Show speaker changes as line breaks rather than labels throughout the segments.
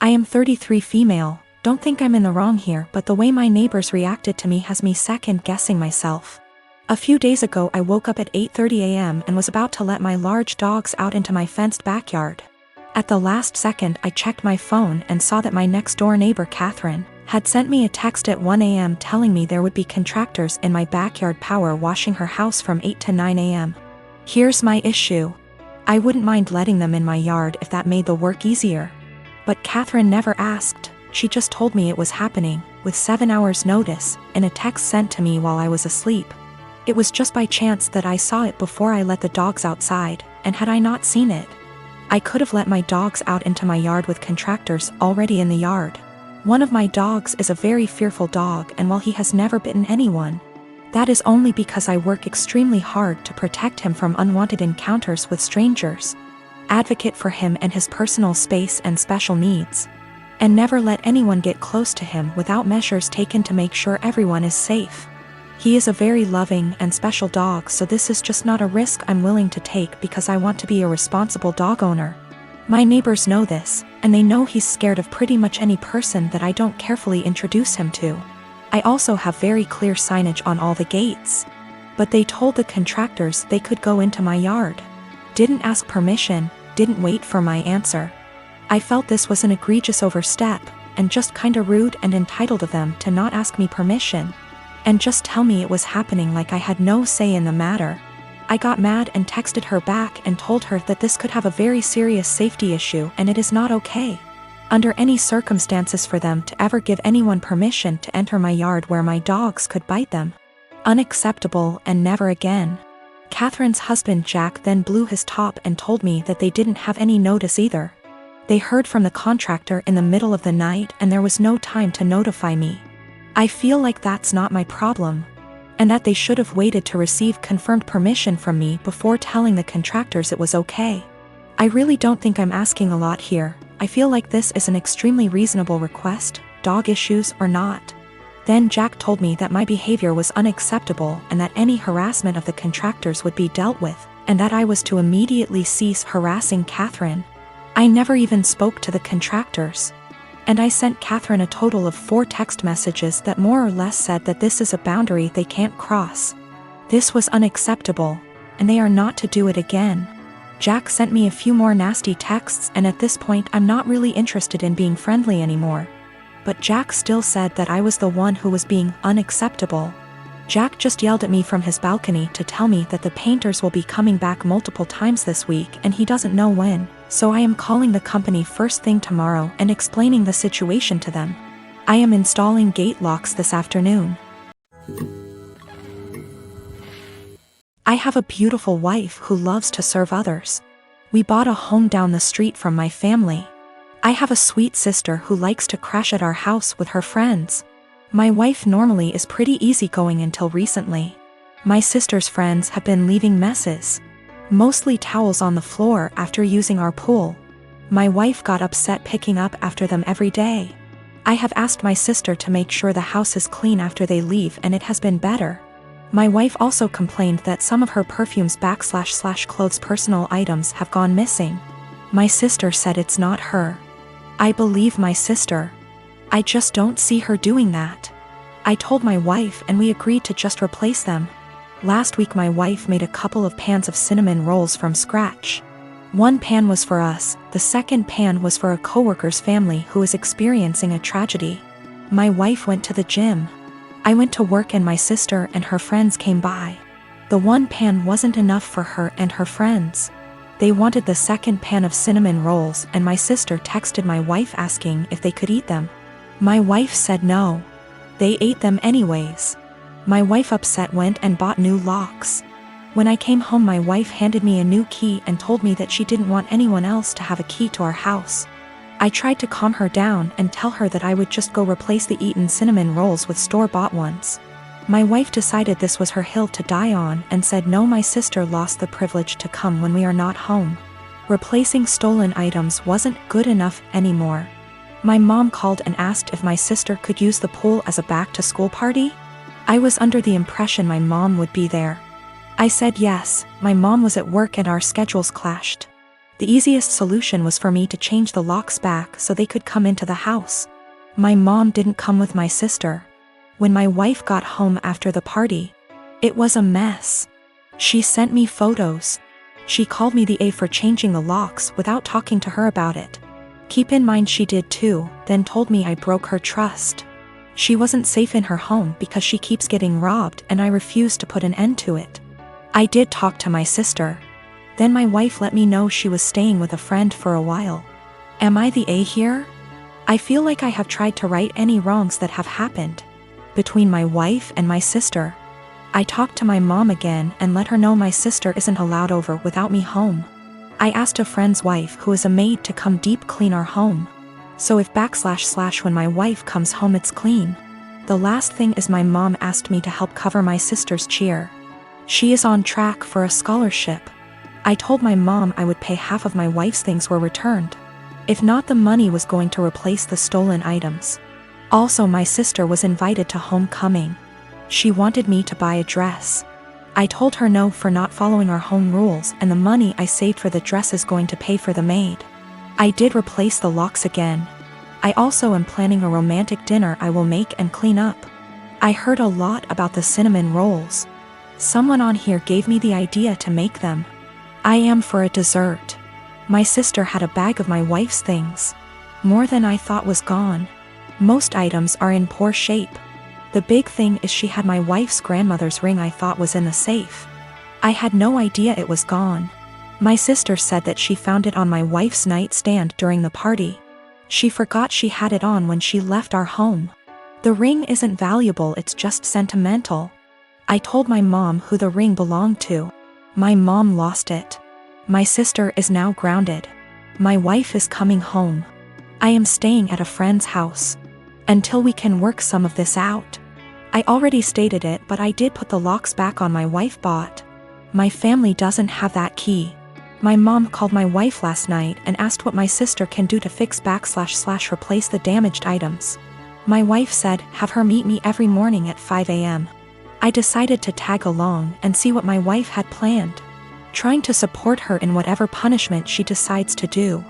I am 33 female, don't think I'm in the wrong here, but the way my neighbors reacted to me has me second-guessing myself. A few days ago I woke up at 8:30 a.m. and was about to let my large dogs out into my fenced backyard. At the last second I checked my phone and saw that my next-door neighbor Catherine had sent me a text at 1 a.m. telling me there would be contractors in my backyard power washing her house from 8 to 9 a.m. Here's my issue. I wouldn't mind letting them in my yard if that made the work easier. But Catherine never asked, she just told me it was happening, with 7 hours notice, in a text sent to me while I was asleep. It was just by chance that I saw it before I let the dogs outside, and had I not seen it, I could have let my dogs out into my yard with contractors already in the yard. One of my dogs is a very fearful dog, and while he has never bitten anyone, that is only because I work extremely hard to protect him from unwanted encounters with strangers, advocate for him and his personal space and special needs, and never let anyone get close to him without measures taken to make sure everyone is safe. He is a very loving and special dog, so this is just not a risk I'm willing to take because I want to be a responsible dog owner. My neighbors know this, and they know he's scared of pretty much any person that I don't carefully introduce him to. I also have very clear signage on all the gates. But they told the contractors they could go into my yard. Didn't ask permission, didn't wait for my answer. I felt this was an egregious overstep, and just kinda rude and entitled of them to not ask me permission, and just tell me it was happening like I had no say in the matter. I got mad and texted her back and told her that this could have a very serious safety issue and it is not okay, under any circumstances, for them to ever give anyone permission to enter my yard where my dogs could bite them. Unacceptable, and never again. Catherine's husband Jack then blew his top and told me that they didn't have any notice either. They heard from the contractor in the middle of the night and there was no time to notify me. I feel like that's not my problem, and that they should have waited to receive confirmed permission from me before telling the contractors it was okay. I really don't think I'm asking a lot here. I feel like this is an extremely reasonable request, dog issues or not. Then Jack told me that my behavior was unacceptable and that any harassment of the contractors would be dealt with, and that I was to immediately cease harassing Catherine. I never even spoke to the contractors. And I sent Catherine a total of 4 text messages that more or less said that this is a boundary they can't cross. This was unacceptable, and they are not to do it again. Jack sent me a few more nasty texts, and at this point I'm not really interested in being friendly anymore. But Jack still said that I was the one who was being unacceptable. Jack just yelled at me from his balcony to tell me that the painters will be coming back multiple times this week and he doesn't know when, so I am calling the company first thing tomorrow and explaining the situation to them. I am installing gate locks this afternoon. I have a beautiful wife who loves to serve others. We bought a home down the street from my family. I have a sweet sister who likes to crash at our house with her friends. My wife normally is pretty easygoing until recently. My sister's friends have been leaving messes, mostly towels on the floor after using our pool. My wife got upset picking up after them every day. I have asked my sister to make sure the house is clean after they leave and it has been better. My wife also complained that some of her perfumes / clothes personal items have gone missing. My sister said it's not her. I believe my sister. I just don't see her doing that. I told my wife and we agreed to just replace them. Last week my wife made a couple of pans of cinnamon rolls from scratch. One pan was for us, the second pan was for a coworker's family who is experiencing a tragedy. My wife went to the gym. I went to work and my sister and her friends came by. The one pan wasn't enough for her and her friends. They wanted the second pan of cinnamon rolls and my sister texted my wife asking if they could eat them. My wife said no. They ate them anyways. My wife upset went and bought new locks. When I came home my wife handed me a new key and told me that she didn't want anyone else to have a key to our house. I tried to calm her down and tell her that I would just go replace the eaten cinnamon rolls with store-bought ones. My wife decided this was her hill to die on and said no, my sister lost the privilege to come when we are not home. Replacing stolen items wasn't good enough anymore. My mom called and asked if my sister could use the pool as a back-to-school party. I was under the impression my mom would be there. I said yes. My mom was at work and our schedules clashed. The easiest solution was for me to change the locks back so they could come into the house. My mom didn't come with my sister. When my wife got home after the party, it was a mess. She sent me photos. She called me the A for changing the locks without talking to her about it. Keep in mind she did too, then told me I broke her trust. She wasn't safe in her home because she keeps getting robbed and I refused to put an end to it. I did talk to my sister. Then my wife let me know she was staying with a friend for a while. Am I the A here? I feel like I have tried to right any wrongs that have happened between my wife and my sister. I talked to my mom again and let her know my sister isn't allowed over without me home. I asked a friend's wife who is a maid to come deep clean our home. So if / when my wife comes home it's clean. The last thing is my mom asked me to help cover my sister's cheer. She is on track for a scholarship. I told my mom I would pay half of my wife's things were returned. If not, the money was going to replace the stolen items. Also, my sister was invited to homecoming. She wanted me to buy a dress. I told her no for not following our home rules, and the money I saved for the dress is going to pay for the maid. I did replace the locks again. I also am planning a romantic dinner I will make and clean up. I heard a lot about the cinnamon rolls. Someone on here gave me the idea to make them. I am for a dessert. My sister had a bag of my wife's things. More than I thought was gone. Most items are in poor shape. The big thing is she had my wife's grandmother's ring I thought was in the safe. I had no idea it was gone. My sister said that she found it on my wife's nightstand during the party. She forgot she had it on when she left our home. The ring isn't valuable, it's just sentimental. I told my mom who the ring belonged to. My mom lost it. My sister is now grounded. My wife is coming home. I am staying at a friend's house until we can work some of this out. I already stated it, but I did put the locks back on my wife bought. My family doesn't have that key. My mom called my wife last night and asked what my sister can do to fix / replace the damaged items. My wife said have her meet me every morning at 5 a.m. I decided to tag along and see what my wife had planned, trying to support her in whatever punishment she decides to do.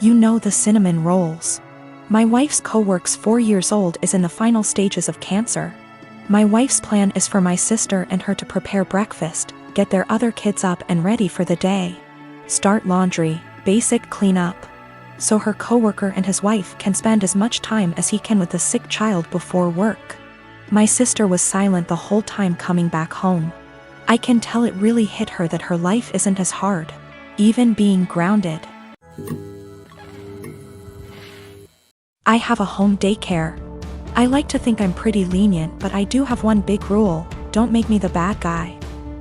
You know, the cinnamon rolls. My wife's co-worker's 4 years old is in the final stages of cancer. My wife's plan is for my sister and her to prepare breakfast, get their other kids up and ready for the day, start laundry, basic cleanup, so her co-worker and his wife can spend as much time as he can with the sick child before work. My sister was silent the whole time coming back home. I can tell it really hit her that her life isn't as hard, even being grounded. I have a home daycare. I like to think I'm pretty lenient, but I do have one big rule: don't make me the bad guy.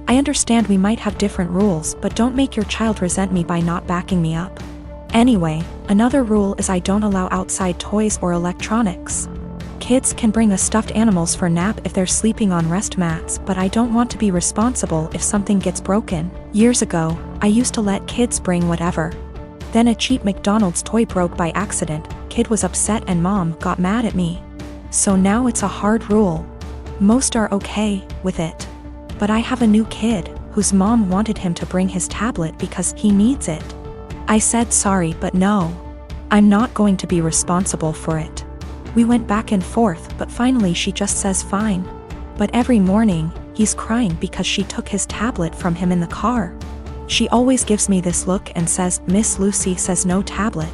I understand we might have different rules, but don't make your child resent me by not backing me up. Anyway, another rule is I don't allow outside toys or electronics. Kids can bring the stuffed animals for nap if they're sleeping on rest mats, but I don't want to be responsible if something gets broken. Years ago, I used to let kids bring whatever. Then a cheap McDonald's toy broke by accident, kid was upset and mom got mad at me. So now it's a hard rule. Most are okay with it. But I have a new kid, whose mom wanted him to bring his tablet because he needs it. I said sorry, but no. I'm not going to be responsible for it. We went back and forth, but finally she just says fine. But every morning, he's crying because she took his tablet from him in the car. She always gives me this look and says, "Miss Lucy says no tablet."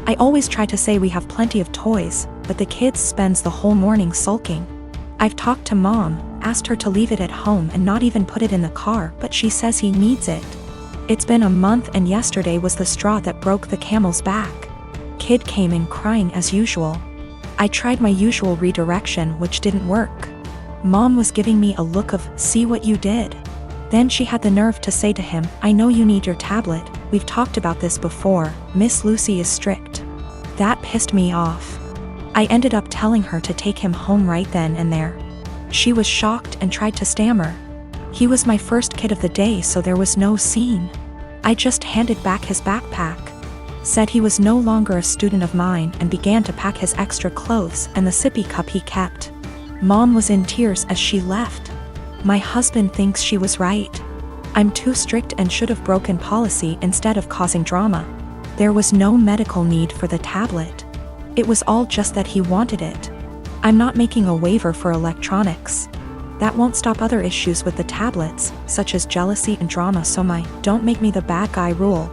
I always try to say we have plenty of toys, but the kid spends the whole morning sulking. I've talked to mom, asked her to leave it at home and not even put it in the car, but she says he needs it. It's been a month and yesterday was the straw that broke the camel's back. Kid came in crying as usual. I tried my usual redirection, which didn't work. Mom was giving me a look of, "See what you did?" Then she had the nerve to say to him, "I know you need your tablet, we've talked about this before, Miss Lucy is strict." That pissed me off. I ended up telling her to take him home right then and there. She was shocked and tried to stammer. He was my first kid of the day, so there was no scene. I just handed back his backpack, said he was no longer a student of mine, and began to pack his extra clothes and the sippy cup he kept. Mom was in tears as she left. My husband thinks she was right. I'm too strict and should have broken policy instead of causing drama. There was no medical need for the tablet. It was all just that he wanted it. I'm not making a waiver for electronics. That won't stop other issues with the tablets, such as jealousy and drama, so my "don't make me the bad guy" rule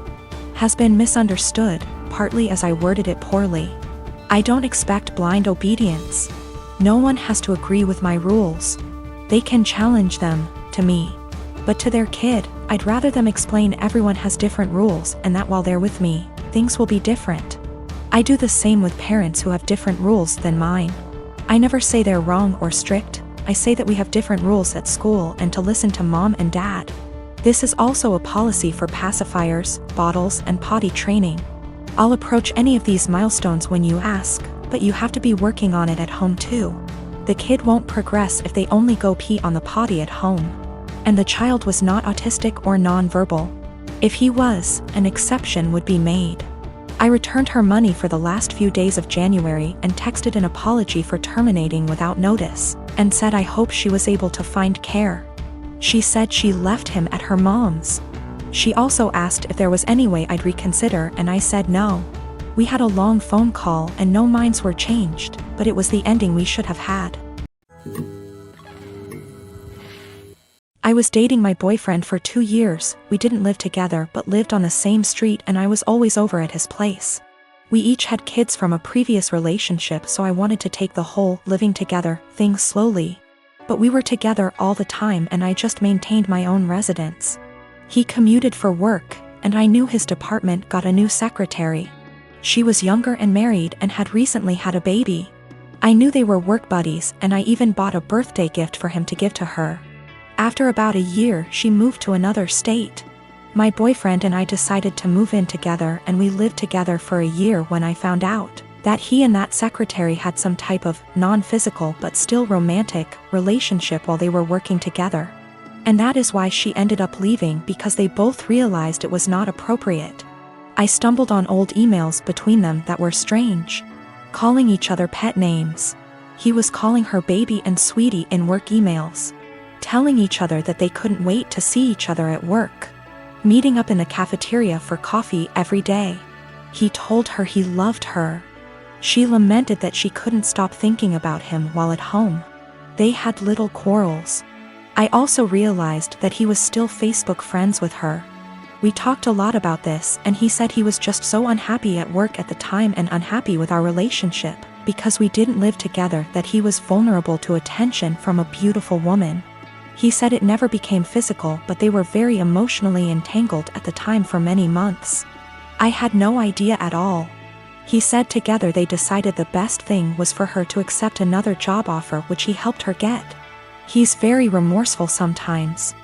has been misunderstood, partly as I worded it poorly. I don't expect blind obedience. No one has to agree with my rules. They can challenge them, to me. But to their kid, I'd rather them explain everyone has different rules and that while they're with me, things will be different. I do the same with parents who have different rules than mine. I never say they're wrong or strict. I say that we have different rules at school and to listen to mom and dad. This is also a policy for pacifiers, bottles, and potty training. I'll approach any of these milestones when you ask, but you have to be working on it at home too. The kid won't progress if they only go pee on the potty at home. And the child was not autistic or non-verbal. If he was, an exception would be made. I returned her money for the last few days of January and texted an apology for terminating without notice, and said I hope she was able to find care. She said she left him at her mom's. She also asked if there was any way I'd reconsider, and I said no. We had a long phone call and no minds were changed, but it was the ending we should have had. I was dating my boyfriend for 2 years. We didn't live together but lived on the same street and I was always over at his place. We each had kids from a previous relationship, so I wanted to take the whole living together thing slowly. But we were together all the time and I just maintained my own residence. He commuted for work, and I knew his department got a new secretary. She was younger and married and had recently had a baby. I knew they were work buddies and I even bought a birthday gift for him to give to her. After about a year, she moved to another state. My boyfriend and I decided to move in together and we lived together for a year when I found out that he and that secretary had some type of non-physical but still romantic relationship while they were working together. And that is why she ended up leaving, because they both realized it was not appropriate. I stumbled on old emails between them that were strange. Calling each other pet names. He was calling her baby and sweetie in work emails. Telling each other that they couldn't wait to see each other at work. Meeting up in the cafeteria for coffee every day. He told her he loved her. She lamented that she couldn't stop thinking about him while at home. They had little quarrels. I also realized that he was still Facebook friends with her. We talked a lot about this and he said he was just so unhappy at work at the time and unhappy with our relationship, because we didn't live together, that he was vulnerable to attention from a beautiful woman. He said it never became physical, but they were very emotionally entangled at the time for many months. I had no idea at all. He said together they decided the best thing was for her to accept another job offer, which he helped her get. He's very remorseful sometimes.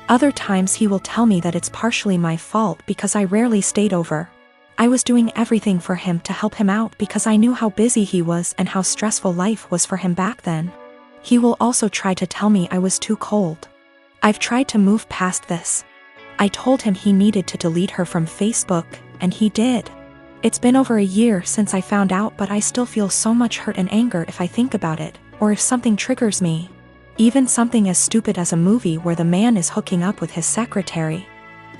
Other times he will tell me that it's partially my fault because I rarely stayed over. I was doing everything for him to help him out because I knew how busy he was and how stressful life was for him back then. He will also try to tell me I was too cold. I've tried to move past this. I told him he needed to delete her from Facebook, and he did. It's been over a year since I found out, but I still feel so much hurt and anger if I think about it, or if something triggers me. Even something as stupid as a movie where the man is hooking up with his secretary.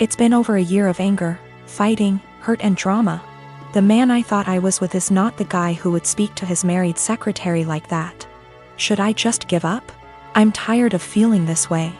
It's been over a year of anger, fighting, hurt and drama. The man I thought I was with is not the guy who would speak to his married secretary like that. Should I just give up? I'm tired of feeling this way.